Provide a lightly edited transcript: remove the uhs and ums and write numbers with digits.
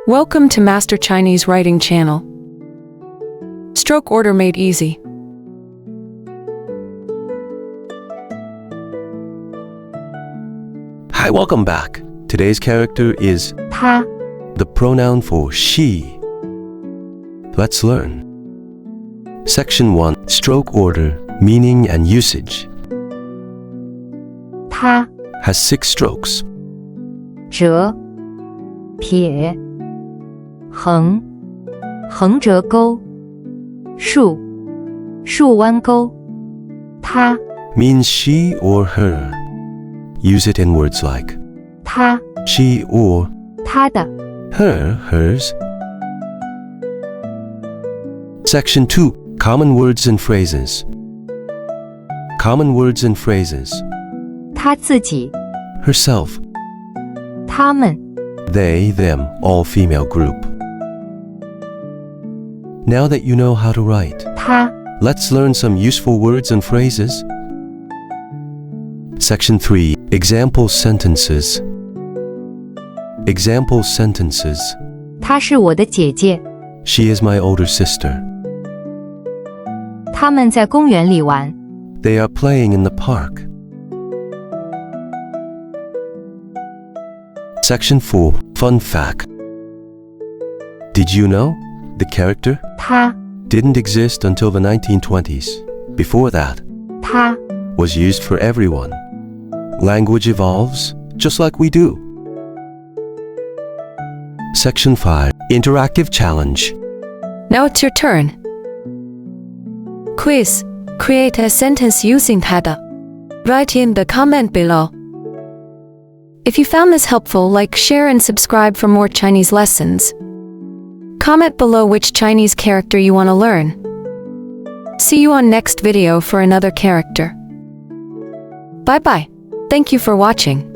Welcome to Master Chinese Writing Channel. Stroke order made easy. Hi, welcome back. Today's character is 她 the pronoun for she. Let's learn. Section 1. Stroke order, meaning and usage. 她 Has 6 strokes. 折撇横横折钩竖竖弯钩她 Means she or her. Use it in words like 她 she or 她的 her, hers. Section 2. Common words and phrases. Common words and phrases. 她自己 Herself. 他们 They, them, all female group. Now that you know how to write, 她 let's learn some useful words and phrases. Section 3. Example sentences. Example sentences. 她是我的姐姐 She is my older sister. 他们在公园里玩 They are playing in the park. Section 4. Fun fact. Did you know the character 她 didn't exist until the 1920s? Before that, 她 was used for everyone. Language evolves just like we do. Section 5. Interactive challenge. Now it's your turn. Quiz. Create a sentence using 她的. Write in the comment below. If you found this helpful, like, share and subscribe for more Chinese lessons. Comment below which Chinese character you want to learn. See you on next video for another character. Bye bye. Thank you for watching.